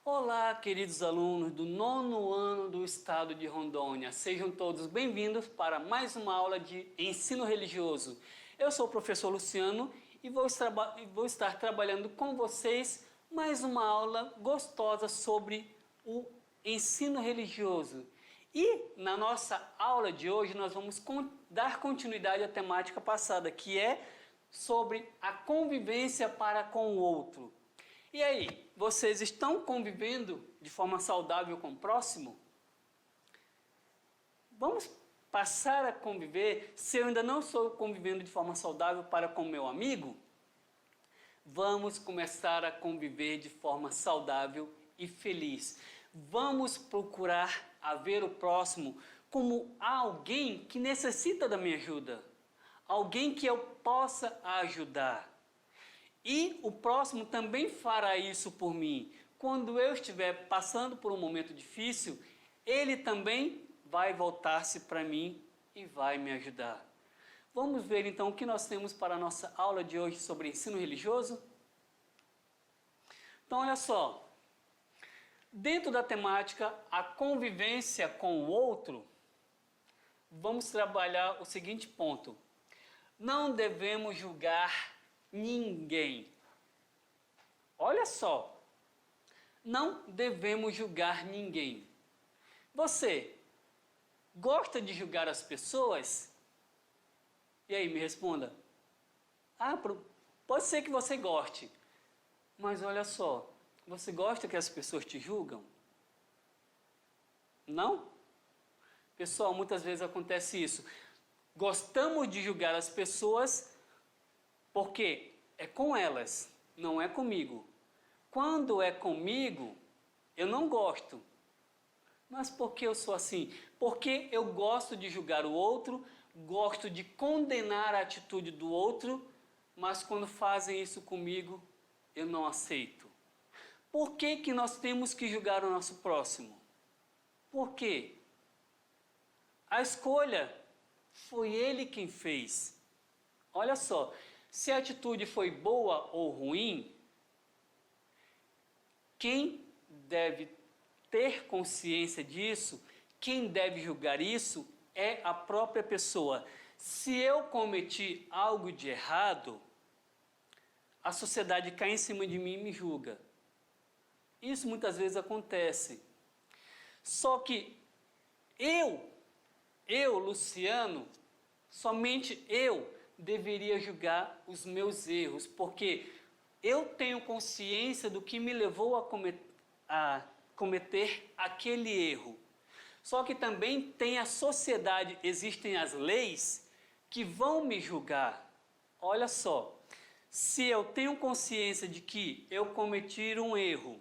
Olá, queridos alunos do nono ano do estado de Rondônia. Sejam todos bem-vindos para mais uma aula de ensino religioso. Eu sou o professor Luciano e vou estar trabalhando com vocês mais uma aula gostosa sobre o ensino religioso. E na nossa aula de hoje nós vamos dar continuidade à temática passada, que é sobre a convivência para com o outro. E aí, vocês estão convivendo de forma saudável com o próximo? Vamos passar a conviver, se eu ainda não estou convivendo de forma saudável para com o meu amigo? Vamos começar a conviver de forma saudável e feliz. Vamos procurar a ver o próximo como alguém que necessita da minha ajuda, alguém que eu possa ajudar. E o próximo também fará isso por mim. Quando eu estiver passando por um momento difícil, ele também vai voltar-se para mim e vai me ajudar. Vamos ver então o que nós temos para a nossa aula de hoje sobre ensino religioso? Então olha só, dentro da temática a convivência com o outro, vamos trabalhar o seguinte ponto: não devemos julgar ninguém. Olha só, não devemos julgar ninguém. Você gosta de julgar as pessoas? E aí, me responda. Pode ser que você goste, mas olha só, você gosta que as pessoas te julgam? Não? Pessoal, muitas vezes acontece isso. Gostamos de julgar as pessoas porque é com elas, não é comigo. Quando é comigo, eu não gosto. Mas por que eu sou assim? Porque eu gosto de julgar o outro, gosto de condenar a atitude do outro, mas quando fazem isso comigo, eu não aceito. Por que que nós temos que julgar o nosso próximo? Por quê? A escolha foi ele quem fez. Olha só, se a atitude foi boa ou ruim, quem deve ter consciência disso, quem deve julgar isso, é a própria pessoa. Se eu cometi algo de errado, a sociedade cai em cima de mim e me julga. Isso muitas vezes acontece. Só que eu, Luciano, somente eu deveria julgar os meus erros, porque eu tenho consciência do que me levou a cometer aquele erro. Só que também tem a sociedade, existem as leis que vão me julgar. Olha só, se eu tenho consciência de que eu cometi um erro,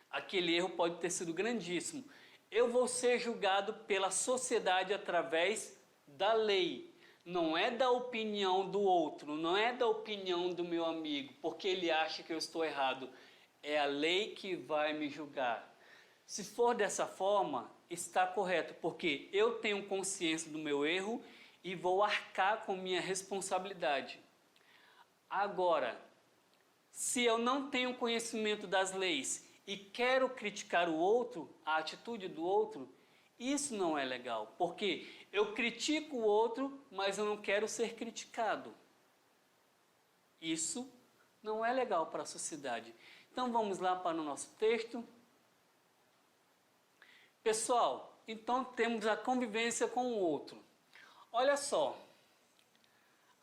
aquele erro pode ter sido grandíssimo, eu vou ser julgado pela sociedade através da lei. Não é da opinião do outro, não é da opinião do meu amigo, porque ele acha que eu estou errado. É a lei que vai me julgar. Se for dessa forma, está correto, porque eu tenho consciência do meu erro e vou arcar com minha responsabilidade. Agora, se eu não tenho conhecimento das leis e quero criticar o outro, a atitude do outro, isso não é legal, porque eu critico o outro, mas eu não quero ser criticado. Isso não é legal para a sociedade. Então vamos lá para o nosso texto. Pessoal, então temos a convivência com o outro. Olha só,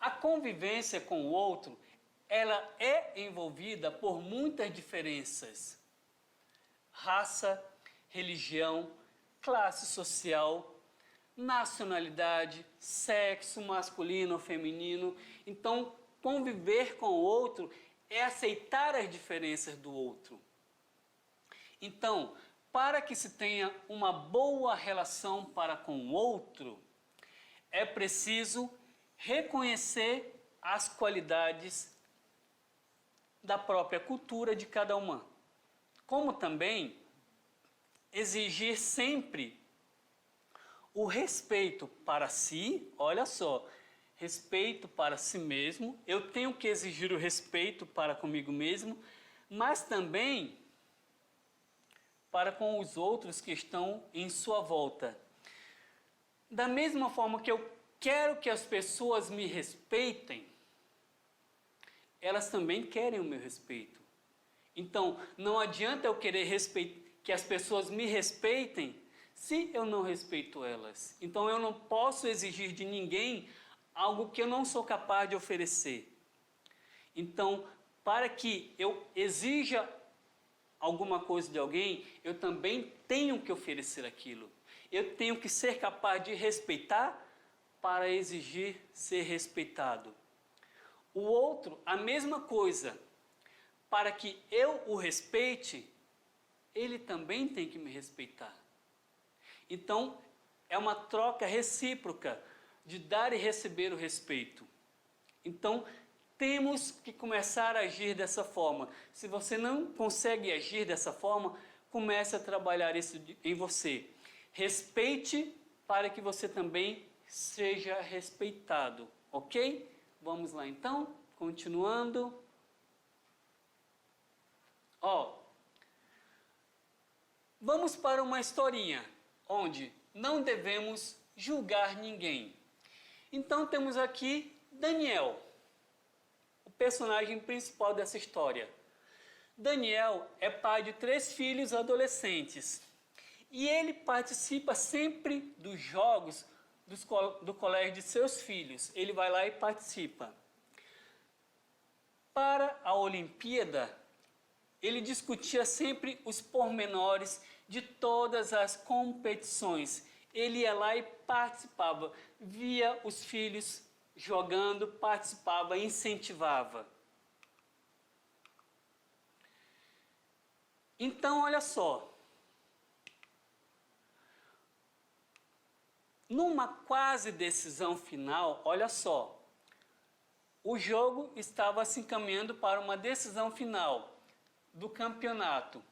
a convivência com o outro, ela é envolvida por muitas diferenças. Raça, religião, classe social, nacionalidade, sexo masculino ou feminino. Então, conviver com o outro é aceitar as diferenças do outro. Então, para que se tenha uma boa relação para com o outro, é preciso reconhecer as qualidades da própria cultura de cada uma, como também exigir sempre o respeito para si. Olha só, respeito para si mesmo, eu tenho que exigir o respeito para comigo mesmo, mas também para com os outros que estão em sua volta. Da mesma forma que eu quero que as pessoas me respeitem, elas também querem o meu respeito. Então, não adianta eu querer que as pessoas me respeitem se eu não respeito elas. Então, eu não posso exigir de ninguém algo que eu não sou capaz de oferecer. Então, para que eu exija alguma coisa de alguém, eu também tenho que oferecer aquilo. Eu tenho que ser capaz de respeitar para exigir ser respeitado. O outro, a mesma coisa. Para que eu o respeite, ele também tem que me respeitar. Então, é uma troca recíproca de dar e receber o respeito. Então, temos que começar a agir dessa forma. Se você não consegue agir dessa forma, comece a trabalhar isso em você. Respeite para que você também seja respeitado, ok? Vamos lá então, continuando. Vamos para uma historinha, onde não devemos julgar ninguém. Então temos aqui Daniel, o personagem principal dessa história. Daniel é pai de 3 filhos adolescentes e ele participa sempre dos jogos do colégio de seus filhos. Ele vai lá e participa. Para a Olimpíada, ele discutia sempre os pormenores de todas as competições. Ele ia lá e participava, via os filhos jogando, participava, incentivava. Então, olha só. Numa quase decisão final, olha só. O jogo estava se encaminhando para uma decisão final do campeonato.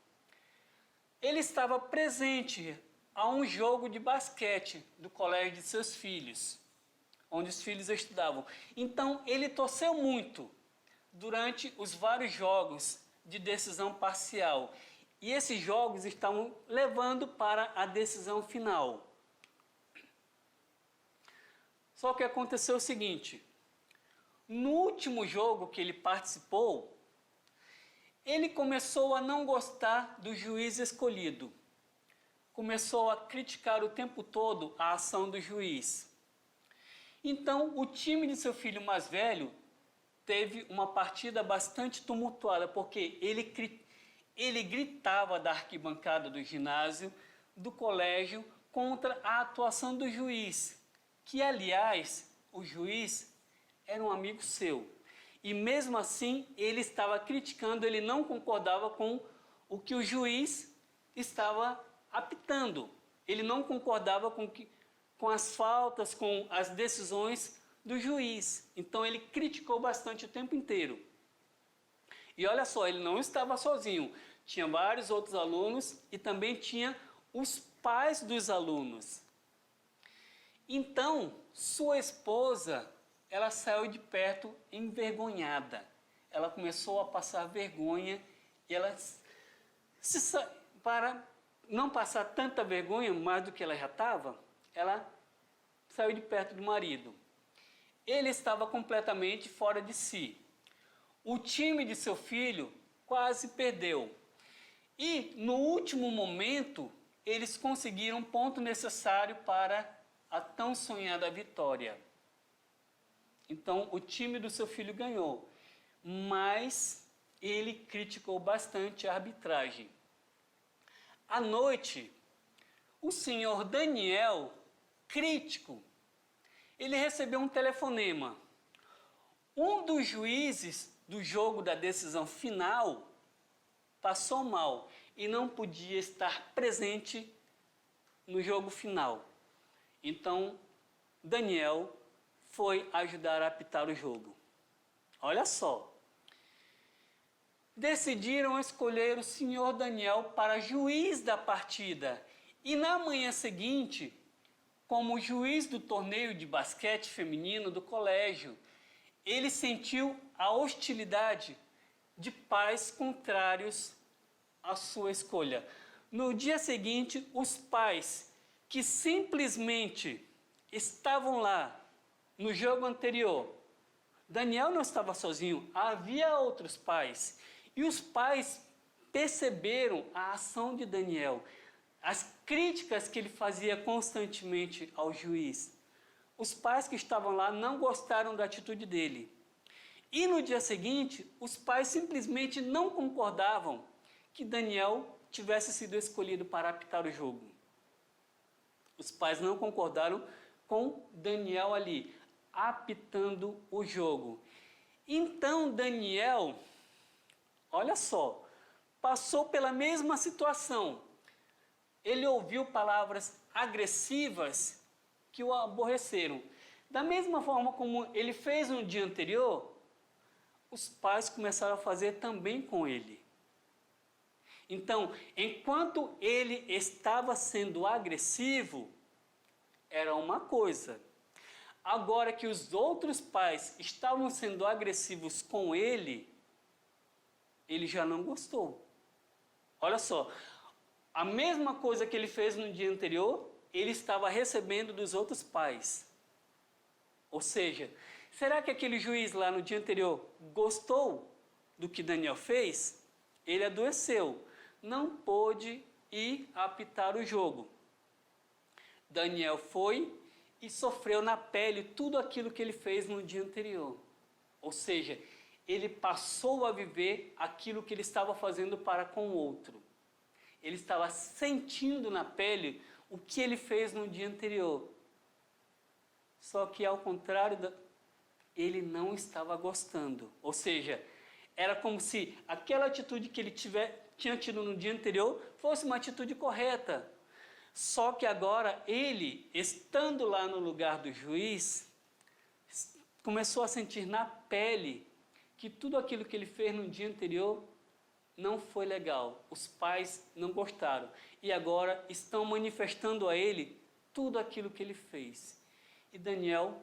Ele estava presente a um jogo de basquete do colégio de seus filhos, onde os filhos estudavam. Então, ele torceu muito durante os vários jogos de decisão parcial. E esses jogos estavam levando para a decisão final. Só que aconteceu o seguinte: no último jogo que ele participou, ele começou a não gostar do juiz escolhido. Começou a criticar o tempo todo a ação do juiz. Então, o time de seu filho mais velho teve uma partida bastante tumultuada, porque ele gritava da arquibancada do ginásio, do colégio, contra a atuação do juiz, que, aliás, o juiz era um amigo seu. E mesmo assim, ele estava criticando, ele não concordava com o que o juiz estava apitando. Ele não concordava com as faltas, com as decisões do juiz. Então, ele criticou bastante o tempo inteiro. E olha só, ele não estava sozinho. Tinha vários outros alunos e também tinha os pais dos alunos. Então, sua esposa, ela saiu de perto envergonhada. Ela começou a passar vergonha e ela, para não passar tanta vergonha, mais do que ela já estava, ela saiu de perto do marido. Ele estava completamente fora de si. O time de seu filho quase perdeu. E, no último momento, eles conseguiram o ponto necessário para a tão sonhada vitória. Então, o time do seu filho ganhou, mas ele criticou bastante a arbitragem. À noite, o senhor Daniel, crítico, ele recebeu um telefonema. Um dos juízes do jogo da decisão final passou mal e não podia estar presente no jogo final. Então, Daniel foi ajudar a apitar o jogo. Olha só. Decidiram escolher o senhor Daniel para juiz da partida. E na manhã seguinte, como juiz do torneio de basquete feminino do colégio, ele sentiu a hostilidade de pais contrários à sua escolha. No dia seguinte, os pais que simplesmente estavam lá no jogo anterior, Daniel não estava sozinho, havia outros pais. E os pais perceberam a ação de Daniel, as críticas que ele fazia constantemente ao juiz. Os pais que estavam lá não gostaram da atitude dele. E no dia seguinte, os pais simplesmente não concordavam que Daniel tivesse sido escolhido para apitar o jogo. Os pais não concordaram com Daniel ali, apitando o jogo. Então Daniel, olha só, passou pela mesma situação. Ele ouviu palavras agressivas que o aborreceram. Da mesma forma como ele fez no dia anterior, os pais começaram a fazer também com ele. Então, enquanto ele estava sendo agressivo, era uma coisa. Agora que os outros pais estavam sendo agressivos com ele, ele já não gostou. Olha só, a mesma coisa que ele fez no dia anterior, ele estava recebendo dos outros pais. Ou seja, será que aquele juiz lá no dia anterior gostou do que Daniel fez? Ele adoeceu, não pôde ir apitar o jogo. Daniel foi e sofreu na pele tudo aquilo que ele fez no dia anterior. Ou seja, ele passou a viver aquilo que ele estava fazendo para com o outro. Ele estava sentindo na pele o que ele fez no dia anterior. Só que ao contrário, ele não estava gostando. Ou seja, era como se aquela atitude que ele tinha tido no dia anterior fosse uma atitude correta. Só que agora ele, estando lá no lugar do juiz, começou a sentir na pele que tudo aquilo que ele fez no dia anterior não foi legal. Os pais não gostaram. E agora estão manifestando a ele tudo aquilo que ele fez. E Daniel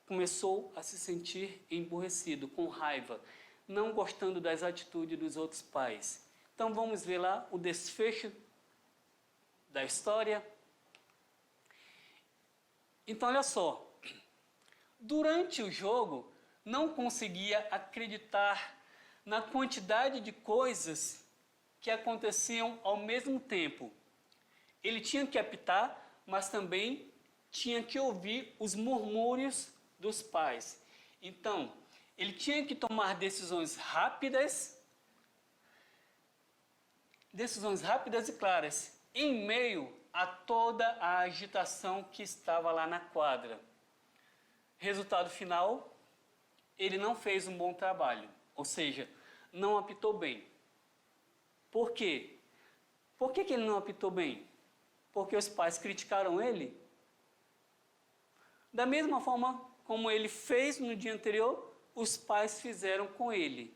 começou a se sentir emburrecido, com raiva, não gostando das atitudes dos outros pais. Então vamos ver lá o desfecho da história. Então olha só, durante o jogo não conseguia acreditar na quantidade de coisas que aconteciam ao mesmo tempo. Ele tinha que apitar, mas também tinha que ouvir os murmúrios dos pais. Então, ele tinha que tomar decisões rápidas e claras, em meio a toda a agitação que estava lá na quadra. Resultado final, ele não fez um bom trabalho, ou seja, não apitou bem. Por quê? Por que ele não apitou bem? Porque os pais criticaram ele? Da mesma forma como ele fez no dia anterior, os pais fizeram com ele.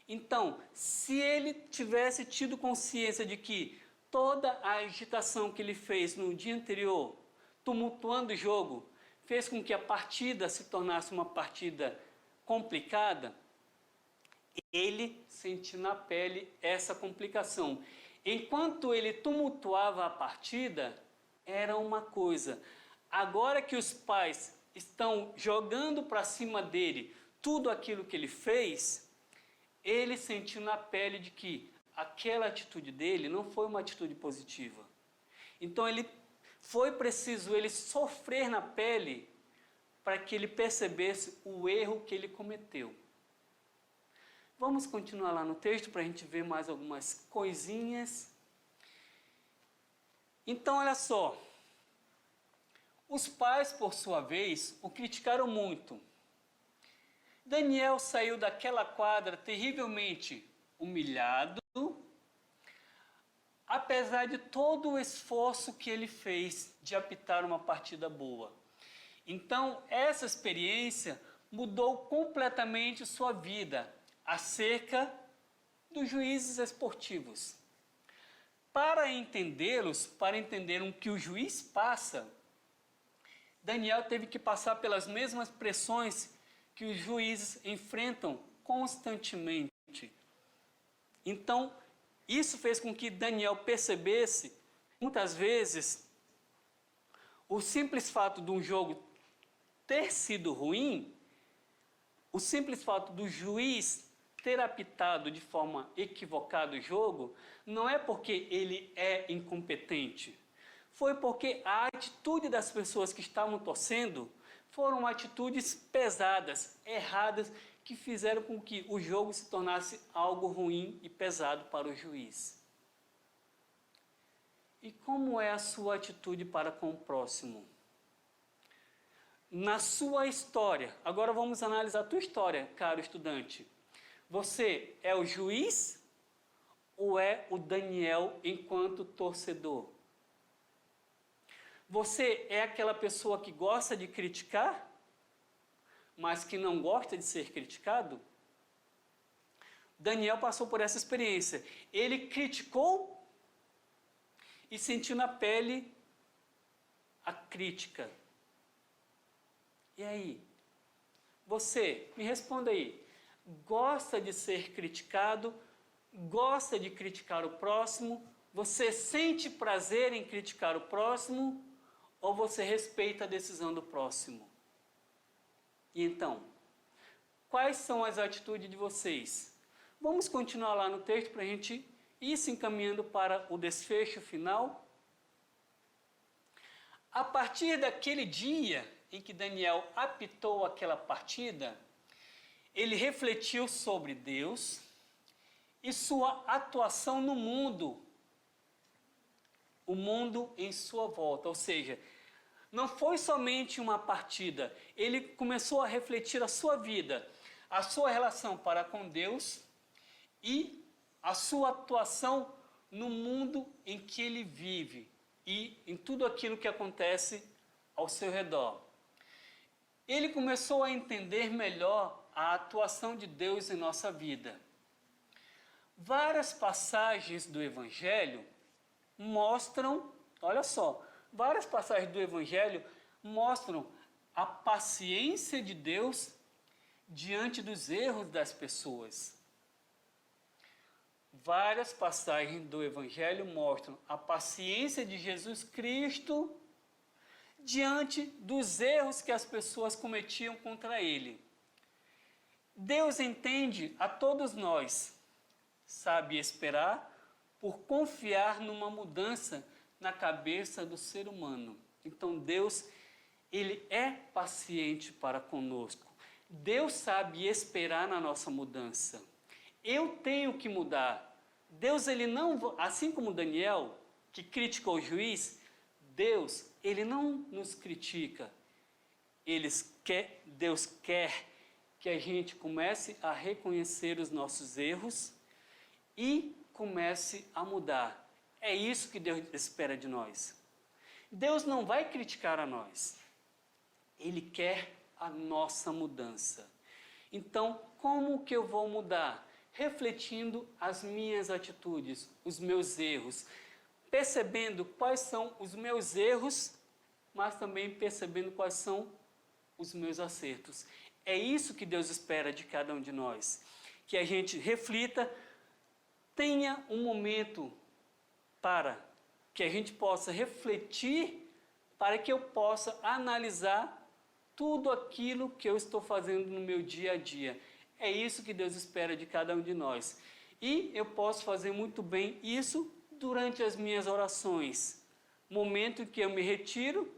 Então, se ele tivesse tido consciência de que toda a agitação que ele fez no dia anterior, tumultuando o jogo, fez com que a partida se tornasse uma partida complicada, ele sentiu na pele essa complicação. Enquanto ele tumultuava a partida, era uma coisa. Agora que os pais estão jogando para cima dele tudo aquilo que ele fez, ele sentiu na pele de que aquela atitude dele não foi uma atitude positiva. Então foi preciso ele sofrer na pele para que ele percebesse o erro que ele cometeu. Vamos continuar lá no texto para a gente ver mais algumas coisinhas. Então, olha só. Os pais, por sua vez, o criticaram muito. Daniel saiu daquela quadra terrivelmente humilhado, apesar de todo o esforço que ele fez de apitar uma partida boa. Então, essa experiência mudou completamente sua vida acerca dos juízes esportivos. Para entendê-los, para entender o que o juiz passa, Daniel teve que passar pelas mesmas pressões que os juízes enfrentam constantemente. Então, Isso fez com que Daniel percebesse, muitas vezes, o simples fato de um jogo ter sido ruim, o simples fato do juiz ter apitado de forma equivocada o jogo, não é porque ele é incompetente. Foi porque a atitude das pessoas que estavam torcendo foram atitudes pesadas, erradas, que fizeram com que o jogo se tornasse algo ruim e pesado para o juiz. E como é a sua atitude para com o próximo? Na sua história, agora vamos analisar a tua história, caro estudante. Você é o juiz ou é o Daniel enquanto torcedor? Você é aquela pessoa que gosta de criticar, mas que não gosta de ser criticado? Daniel passou por essa experiência. Ele criticou e sentiu na pele a crítica. E aí? Você, me responda aí. Gosta de ser criticado? Gosta de criticar o próximo? Você sente prazer em criticar o próximo? Ou você respeita a decisão do próximo? E então, quais são as atitudes de vocês? Vamos continuar lá no texto para a gente ir se encaminhando para o desfecho final. A partir daquele dia em que Daniel apitou aquela partida, ele refletiu sobre Deus e sua atuação no mundo, o mundo em sua volta. Ou seja, não foi somente uma partida, ele começou a refletir a sua vida, a sua relação para com Deus e a sua atuação no mundo em que ele vive e em tudo aquilo que acontece ao seu redor. Ele começou a entender melhor a atuação de Deus em nossa vida. Várias passagens do Evangelho mostram, olha só, várias passagens do Evangelho mostram a paciência de Deus diante dos erros das pessoas. Várias passagens do Evangelho mostram a paciência de Jesus Cristo diante dos erros que as pessoas cometiam contra Ele. Deus entende a todos nós, sabe esperar por confiar numa mudança na cabeça do ser humano. Então Deus, Ele é paciente para conosco. Deus sabe esperar na nossa mudança. Eu tenho que mudar. Deus, Ele não, assim como Daniel, que criticou o juiz, Deus, Ele não nos critica. Deus quer que a gente comece a reconhecer os nossos erros e comece a mudar. É isso que Deus espera de nós. Deus não vai criticar a nós. Ele quer a nossa mudança. Então, como que eu vou mudar? Refletindo as minhas atitudes, os meus erros, percebendo quais são os meus erros, mas também percebendo quais são os meus acertos. É isso que Deus espera de cada um de nós. Que a gente reflita, tenha um momento para que a gente possa refletir, para que eu possa analisar tudo aquilo que eu estou fazendo no meu dia a dia. É isso que Deus espera de cada um de nós. E eu posso fazer muito bem isso durante as minhas orações. Momento em que eu me retiro,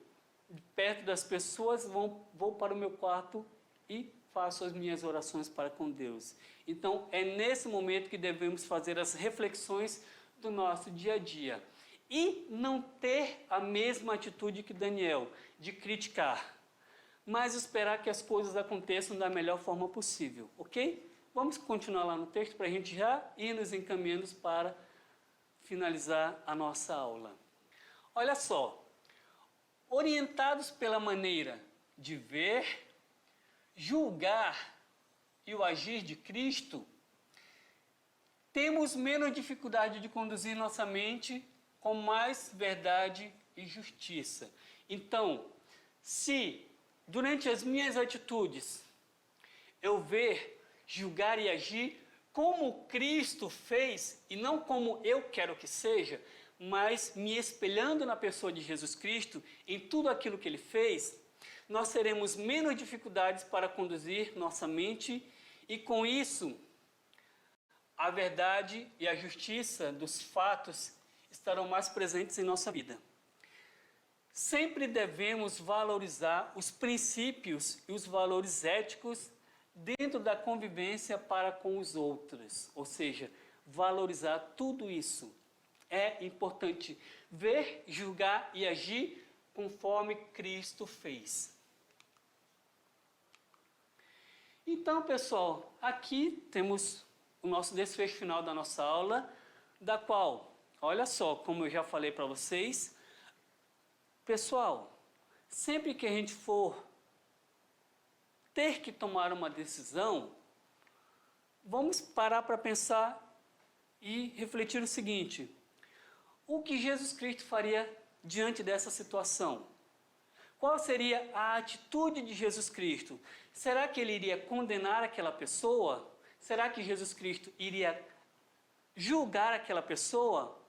perto das pessoas, vou para o meu quarto e faço as minhas orações para com Deus. Então, é nesse momento que devemos fazer as reflexões do nosso dia a dia. E não ter a mesma atitude que Daniel, de criticar, mas esperar que as coisas aconteçam da melhor forma possível, ok? Vamos continuar lá no texto para a gente já ir nos encaminhando para finalizar a nossa aula. Olha só, orientados pela maneira de ver, julgar e o agir de Cristo, temos menos dificuldade de conduzir nossa mente com mais verdade e justiça. Então, se durante as minhas atitudes eu ver, julgar e agir como Cristo fez, e não como eu quero que seja, mas me espelhando na pessoa de Jesus Cristo, em tudo aquilo que Ele fez, nós teremos menos dificuldades para conduzir nossa mente e, com isso, a verdade e a justiça dos fatos estarão mais presentes em nossa vida. Sempre devemos valorizar os princípios e os valores éticos dentro da convivência para com os outros, ou seja, valorizar tudo isso. É importante ver, julgar e agir conforme Cristo fez. Então, pessoal, aqui temos o nosso desfecho final da nossa aula, da qual, olha só, como eu já falei para vocês, pessoal, sempre que a gente for ter que tomar uma decisão, vamos parar para pensar e refletir o seguinte: o que Jesus Cristo faria diante dessa situação? Qual seria a atitude de Jesus Cristo? Será que ele iria condenar aquela pessoa? Será que Jesus Cristo iria julgar aquela pessoa?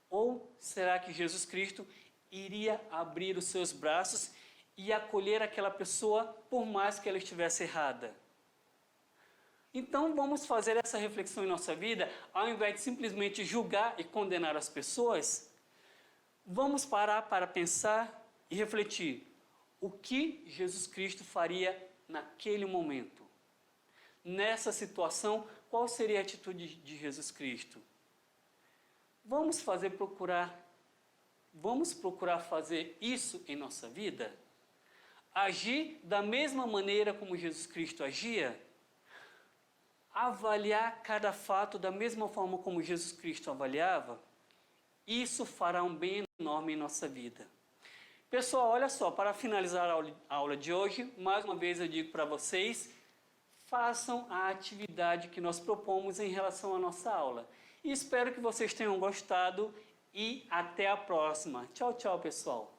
Ou será que Jesus Cristo iria abrir os seus braços e acolher aquela pessoa por mais que ela estivesse errada? Então vamos fazer essa reflexão em nossa vida, ao invés de simplesmente julgar e condenar as pessoas, vamos parar para pensar e refletir o que Jesus Cristo faria naquele momento. Nessa situação, qual seria a atitude de Jesus Cristo? Vamos procurar fazer isso em nossa vida? Agir da mesma maneira como Jesus Cristo agia? Avaliar cada fato da mesma forma como Jesus Cristo avaliava? Isso fará um bem enorme em nossa vida. Pessoal, olha só, para finalizar a aula de hoje, mais uma vez eu digo para vocês, façam a atividade que nós propomos em relação à nossa aula. E espero que vocês tenham gostado e até a próxima. Tchau, tchau, pessoal.